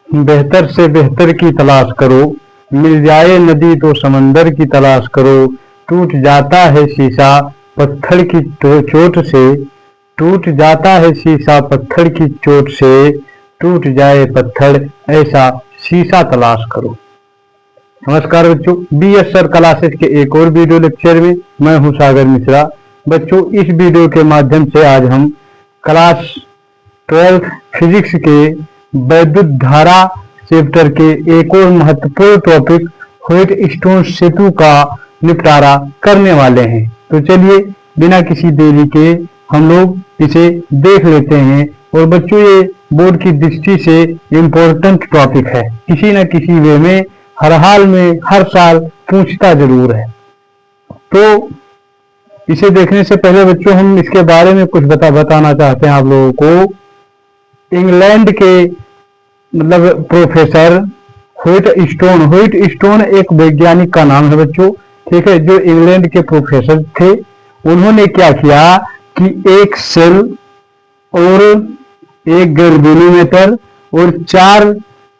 बेहतर से बेहतर की तलाश करो, मिल जाए नदी तो समंदर की तलाश करो। टूट जाता है शीशा पत्थर की चोट से, टूट जाता है शीशा पत्थर की चोट से। टूट जाए पत्थर ऐसा शीशा तलाश करो। नमस्कार बच्चों, BS सर क्लासेस के एक और वीडियो लेक्चर में मैं हूं सागर मिश्रा। बच्चों, इस वीडियो के माध्यम से आज हम क्लास 12 फिजिक्स के वैद्युत धारा चैप्टर के एक और महत्वपूर्ण टॉपिक व्हाइटस्टोन सेतु का निपटारा करने वाले हैं। तो चलिए बिना किसी देरी के हम लोग इसे देख लेते हैं। और बच्चों, ये बोर्ड की दृष्टि से इम्पोर्टेंट टॉपिक है, किसी न किसी वे में हर हाल में हर साल पूछता जरूर है। तो इसे देखने से पहले बच्चों हम इसके बारे में कुछ बताना चाहते हैं आप लोगों को। इंग्लैंड के मतलब प्रोफेसर व्हाइटस्टोन एक वैज्ञानिक का नाम है बच्चों, ठीक है, जो इंग्लैंड के प्रोफेसर थे। उन्होंने क्या किया कि एक सेल और एक गैल्वेनोमीटर और 4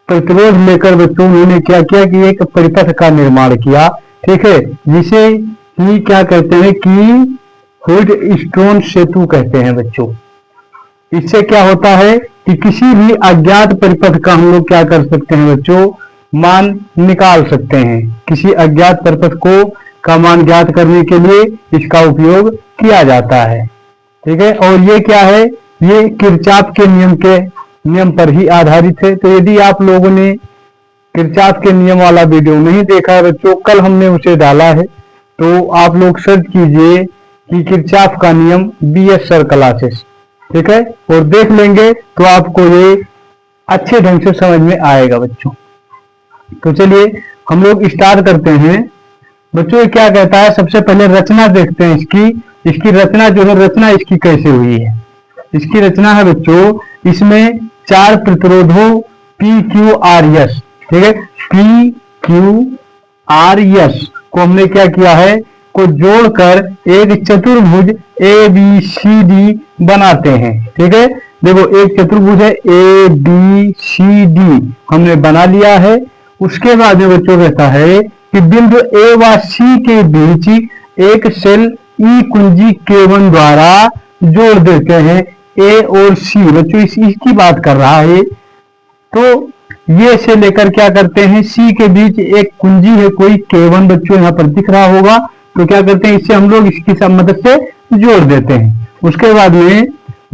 प्रतिरोध लेकर बच्चों उन्होंने क्या किया कि एक परिपथ का निर्माण किया, ठीक है, जिसे ही क्या कहते हैं कि व्हाइटस्टोन सेतु कहते हैं बच्चों। इससे क्या होता है कि किसी भी अज्ञात परिपथ का हम लोग क्या कर सकते हैं बच्चों, मान निकाल सकते हैं। किसी अज्ञात परिपथ को का मान ज्ञात करने के लिए इसका उपयोग किया जाता है, ठीक है। और ये क्या है, ये किरचॉफ के नियम पर ही आधारित है। तो यदि आप लोगों ने किरचॉफ के नियम वाला वीडियो नहीं देखा है बच्चों, कल हमने उसे डाला है, तो आप लोग सर्च कीजिए कि किरचॉफ का नियम BS सर क्लासेस, ठीक है, और देख लेंगे तो आपको ये अच्छे ढंग से समझ में आएगा बच्चों। तो चलिए हम लोग स्टार्ट करते हैं बच्चों। ये क्या कहता है, सबसे पहले रचना देखते हैं इसकी रचना जो है, रचना इसकी कैसे हुई है। इसकी रचना है बच्चों, इसमें 4 प्रतिरोधों PQRS, ठीक है, PQRS को हमने क्या किया है, को जोड़कर एक चतुर्भुज ABCD बनाते हैं, ठीक है। देखो एक चतुर्भुज है ABCD हमने बना लिया है। उसके बाद में बच्चों कहता है कि बिंदु A व C के बीच एक सेल E कुंजी K1 द्वारा जोड़ देते हैं A और C। बच्चों इसकी बात कर रहा है। तो ये से लेकर क्या करते हैं, C के बीच एक कुंजी है कोई K1 बच्चों यहाँ पर दिख रहा होगा। तो क्या करते हैं, इससे हम लोग इसकी मदद से जोड़ देते हैं। उसके बाद में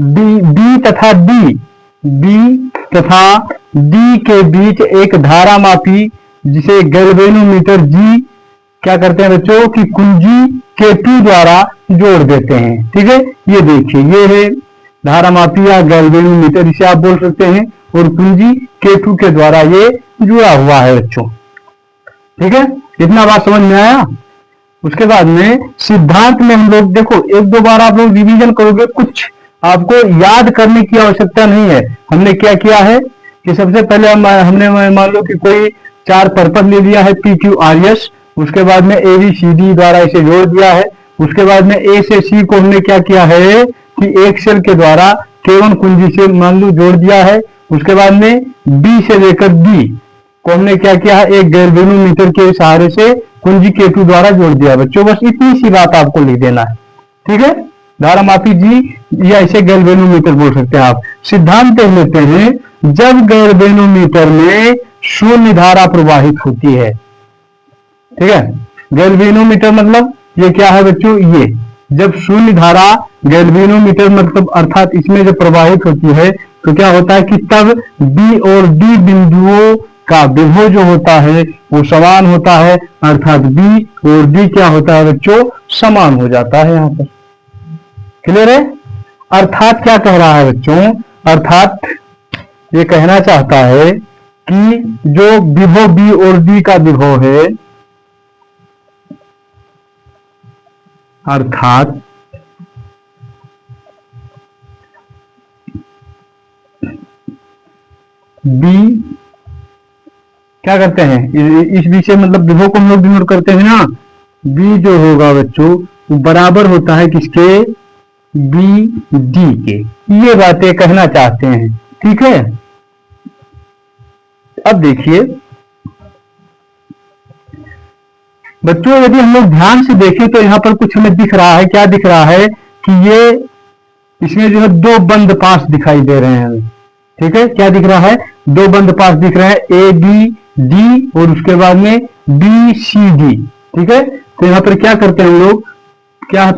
B तथा D के बीच एक धारा मापी जिसे गैल्वेनोमीटर G क्या करते हैं बच्चों की कुंजी K2 द्वारा जोड़ देते हैं, ठीक है। ये देखिए ये है धारा मापी या गैल्वेनोमीटर, इसे आप बोल सकते हैं, और कुंजी K2 के द्वारा ये जुड़ा हुआ है बच्चों, ठीक है। इतना बात समझ में आया। उसके बाद में सिद्धांत में हम लोग देखो एक दो बार आप लोग रिवीजन करोगे, कुछ आपको याद करने की आवश्यकता नहीं है। हमने क्या किया है कि सबसे पहले हमने मान लो कि कोई 4 परिपथ ले लिया है PQRS, उसके बाद में ABCD द्वारा इसे जोड़ दिया है। उसके बाद में A से C को हमने क्या किया है कि एक सेल के द्वारा K1 कुंजी से मान लो जोड़ दिया है। उसके बाद में B से लेकर D को हमने क्या किया है, एक गैल्वेनोमीटर के सहारे से कुंजी K2 द्वारा जोड़ दिया बच्चों। बस इतनी सी बात आपको लिख देना है, ठीक है। धारा मापी G या इसे गैल्वेनोमीटर बोल सकते हैं आप। सिद्धांत देख लेते हैं, जब गैल्वेनोमीटर में शून्य धारा प्रवाहित होती है, ठीक है। गैल्वेनोमीटर मतलब ये क्या है बच्चों, ये जब शून्य धारा गैल्वेनोमीटर मतलब अर्थात इसमें जब प्रवाहित होती है तो क्या होता है कि तब B और D बिंदुओं का विभव जो होता है वो समान होता है, अर्थात B और D क्या होता है बच्चों, समान हो जाता है। यहाँ पर क्लियर है। अर्थात क्या कह रहा है बच्चों, अर्थात ये कहना चाहता है कि जो विभव B और D का विभव है, अर्थात B क्या करते हैं, इस B से मतलब विभव को हम लोग डिनोट करते हैं ना, B जो होगा बच्चों वो बराबर होता है किसके, BD के। ये बातें कहना चाहते हैं, ठीक है। अब देखिए बच्चों, यदि हम लोग ध्यान से देखें तो यहाँ पर कुछ हमें दिख रहा है। क्या दिख रहा है कि ये इसमें जो है दो बंद पास दिखाई दे रहे हैं। ठीक है, क्या दिख रहा है? दो बंद पास दिख रहे हैं, ए बी डी और उसके बाद में बी सी डी। ठीक है, तो यहाँ पर क्या करते हैं हम लोग, क्या है,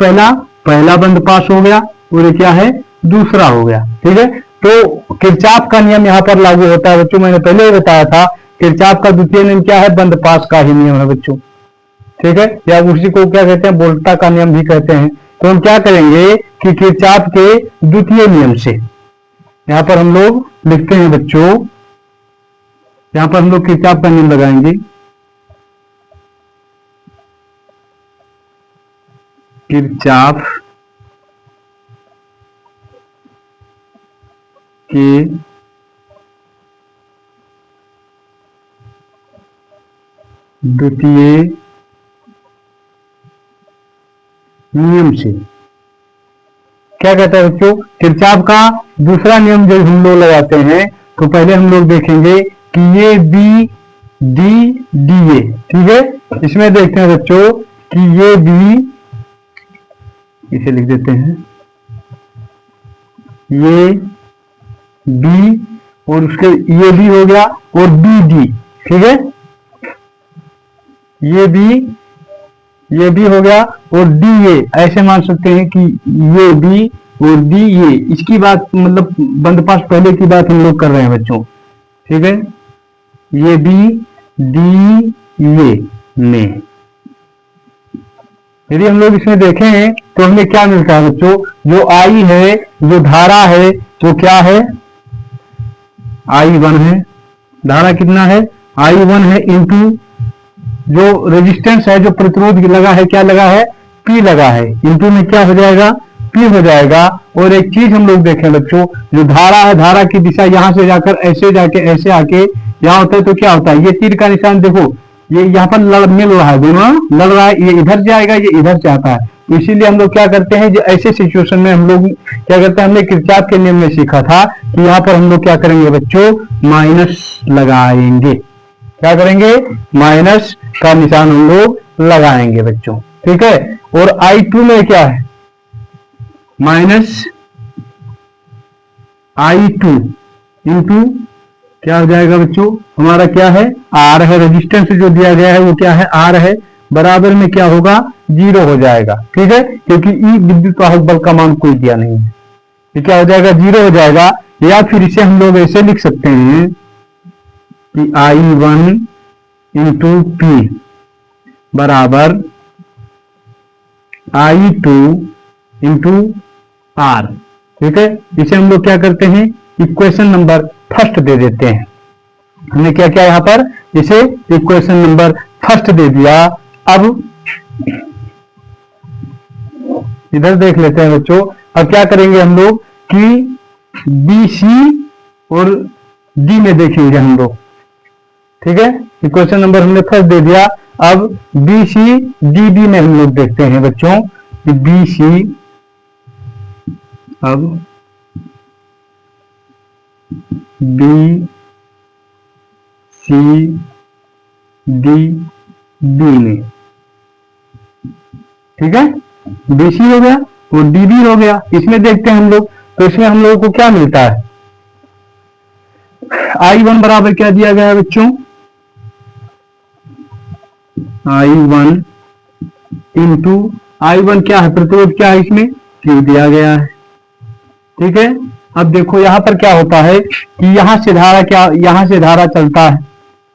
पहला बंद पास हो गया और ये क्या है, दूसरा हो गया। ठीक है, तो किरचॉफ का नियम यहाँ पर लागू होता है बच्चों। मैंने पहले ही बताया था, किरचॉफ का द्वितीय नियम क्या है? बंद पास का ही नियम है बच्चों। ठीक है, या उसी को क्या कहते हैं, वोल्टा का नियम भी कहते हैं। तो हम क्या करेंगे कि किरचॉफ के द्वितीय नियम से यहां पर हम लोग लिखते हैं बच्चों, यहां पर हम लोग किरचॉफ का नियम लगाएंगे। किरचॉफ के द्वितीय नियम से क्या कहता है बच्चों, किरचॉफ का दूसरा नियम जब हम लोग लगाते हैं तो पहले हम लोग देखेंगे कि ये बी डी डी ए। ठीक है, इसमें देखते हैं बच्चों कि ये बी, इसे लिख देते हैं, ये बी और उसके ये बी हो गया और बी डी। ठीक है, ये बी हो गया और डी ए। ऐसे मान सकते हैं कि ये बी और डी ए, इसकी बात मतलब बंद पास पहले की बात हम लोग कर रहे हैं बच्चों। ठीक है, ये बी डी ए में यदि हम लोग इसमें देखें तो हमें क्या मिलता है बच्चों, जो आई है, जो धारा है, वो क्या है, I1 है। धारा कितना है, I1 है, इंटू जो रेजिस्टेंस है, जो प्रतिरोध लगा है, क्या लगा है, P लगा है, इंटू में क्या हो जाएगा, P हो जाएगा। और एक चीज हम लोग देखें बच्चों, जो धारा है, धारा की दिशा यहां से जाकर ऐसे जाके ऐसे आके यहाँ होता है, तो क्या होता है, ये तीर का निशान देखो, ये यहाँ पर मिल रहा है, दोनों लड़ रहा है, ये इधर जाएगा, ये इधर जाता है। तो इसीलिए हम लोग क्या करते हैं, जो ऐसे सिचुएशन में हम लोग क्या करते हैं, हमने किरचॉफ के नियम में सीखा था कि यहाँ पर हम लोग क्या करेंगे बच्चों, माइनस लगाएंगे। क्या करेंगे, माइनस का निशान हम लोग लगाएंगे बच्चों। ठीक है, और I2 में क्या है, माइनस I2 इंटू क्या हो जाएगा बच्चों, हमारा क्या है, R है, रेजिस्टेंस जो दिया गया है वो क्या है, R है, बराबर में क्या होगा, 0 हो जाएगा। ठीक है, क्योंकि ई विद्युत वाहक बल का मान कोई दिया नहीं है, ये क्या हो जाएगा, 0 हो जाएगा। या फिर इसे हम लोग ऐसे लिख सकते हैं कि I1 इंटू P बराबर I2 इंटू R। ठीक है, इसे हम लोग क्या करते हैं, इक्वेशन नंबर फर्स्ट दे देते हैं। हमने क्या किया यहाँ पर, इसे इक्वेशन नंबर फर्स्ट दे दिया। अब इधर देख लेते हैं बच्चों, अब क्या करेंगे हम लोग कि बी सी और डी में देखेंगे हम लोग। ठीक है, इक्वेशन नंबर हमने फर्स्ट दे दिया। अब बी सी डी डी में हम लोग देखते हैं बच्चों कि बी सी, अब बी सी डी डी में, ठीक है, बी सी हो गया और डी डी हो गया। इसमें देखते हैं हम लोग, तो इसमें हम लोगों को क्या मिलता है, I1 बराबर क्या दिया गया है बच्चों, I1 इंटू I1 क्या है, प्रतिरोध क्या है, इसमें Q दिया गया है। ठीक है, अब देखो यहां पर क्या होता है कि यहां से धारा क्या, यहां से धारा चलता है।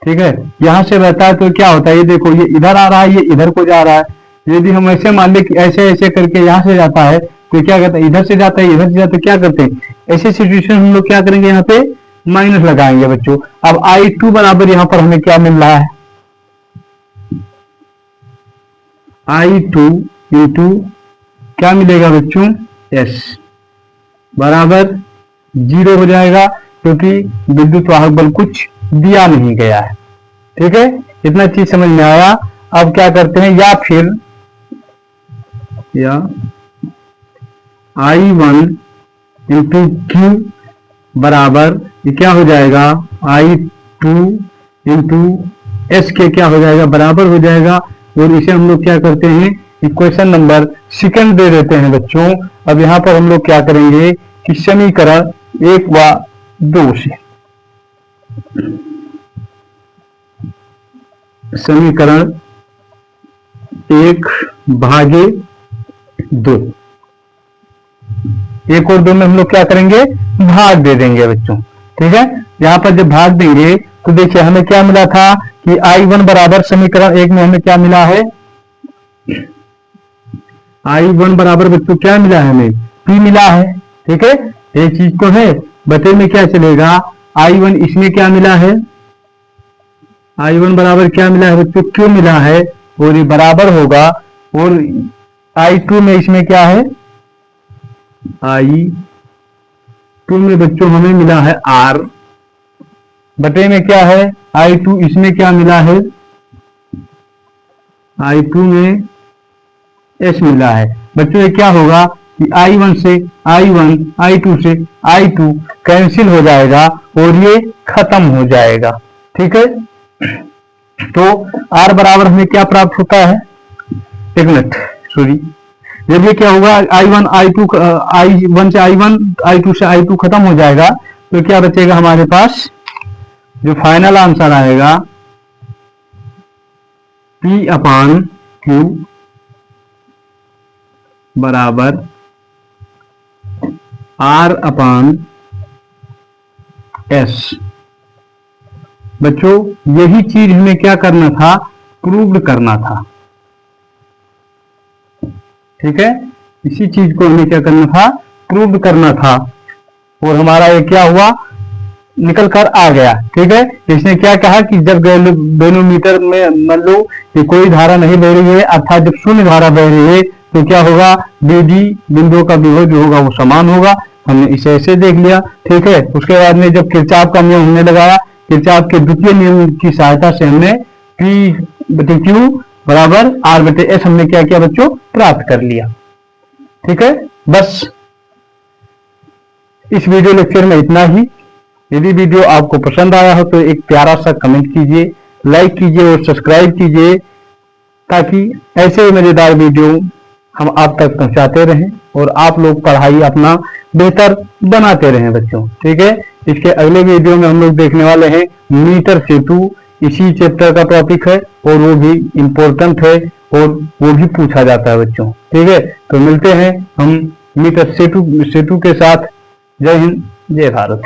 ठीक है, यहां से बहता है, तो क्या होता है, ये देखो, ये इधर आ रहा है, ये इधर को जा रहा है। यदि हम ऐसे मान ले कि ऐसे ऐसे करके यहां से जाता है, तो क्या कहता है, इधर से जाता है, इधर से जाता है, क्या करते हैं, ऐसे सिचुएशन हम लोग क्या करेंगे, यहाँ पे माइनस लगाएंगे बच्चों। अब I2 बराबर यहाँ पर हमें क्या मिल रहा है, I2 इंटू क्या मिलेगा बच्चों, S बराबर 0 हो जाएगा, क्योंकि विद्युत वाहक बल कुछ दिया नहीं गया है। ठीक है, इतना चीज समझ में आया। अब क्या करते हैं, या फिर I1 इंटू Q बराबर ये क्या हो जाएगा, I2 टू इंटू एस के क्या हो जाएगा, बराबर हो जाएगा। और इसे हम लोग क्या करते हैं, इक्वेशन नंबर सेकंड दे देते हैं बच्चों। अब यहाँ पर हम लोग क्या करेंगे कि समीकरण 1 व 2 से, समीकरण 1 भागे 2, 1 और 2 में हम लोग क्या करेंगे, भाग दे देंगे बच्चों। ठीक है, यहां पर जब भाग देंगे तो देखिए हमें क्या मिला था कि I1 बराबर, समीकरण 1 में हमें क्या मिला है, I1 बराबर बच्चों क्या मिला है, हमें P मिला है। ठीक है, एक चीज तो है, बटे में क्या चलेगा, I1 इसमें क्या मिला है, I1 बराबर क्या मिला है बच्चों, Q मिला है, और ये बराबर होगा, और I2 में इसमें क्या है, I2 में बच्चों हमें मिला है R, बटे में क्या है, I2 इसमें क्या मिला है, I2 में S मिला है। बच्चों ये क्या होगा कि I1 से I1, I2 से I2 कैंसिल हो जाएगा और ये खत्म हो जाएगा। ठीक है, तो R बराबर हमें क्या प्राप्त होता है, एक मिनट सॉरी, जब ये क्या होगा, I1 I2, I1 से I1, I2 से I2 खत्म हो जाएगा, तो क्या बचेगा हमारे पास, जो फाइनल आंसर आएगा P अपान Q बराबर R अपान S। बच्चों यही चीज हमें क्या करना था, प्रूव करना था। ठीक है, इसी चीज को हमें क्या करना था, प्रूव करना था, और हमारा ये क्या हुआ, निकल कर आ गया। ठीक है, इसने क्या कहा कि जब गैल्वेनोमीटर में मान लो कि कोई धारा नहीं बह रही है, अर्थात जब शून्य धारा बह रही है, तो क्या होगा, बीडी बिंदुओं का विभव जो होगा वो समान होगा। हमने इसे ऐसे देख लिया। ठीक है, उसके बाद में जब किरचॉफ का नियम हमने लगाया, किरचॉफ के द्वितीय नियम की सहायता से हमने P बटे Q बराबर R बटे S हमने क्या किया बच्चों, प्राप्त कर लिया। ठीक है, बस इस वीडियो लेक्चर में इतना ही। यदि वीडियो आपको पसंद आया हो तो एक प्यारा सा कमेंट कीजिए, लाइक कीजिए और सब्सक्राइब कीजिए, ताकि ऐसे मजेदार वीडियो हम आप तक पहुंचाते रहें और आप लोग पढ़ाई अपना बेहतर बनाते रहें बच्चों। ठीक है, इसके अगले वीडियो में हम लोग देखने वाले हैं मीटर सेतु, इसी चैप्टर का टॉपिक है और वो भी इम्पोर्टेंट है और वो भी पूछा जाता है बच्चों। ठीक है, तो मिलते हैं हम मीटर सेतु के साथ। जय हिंद, जय भारत।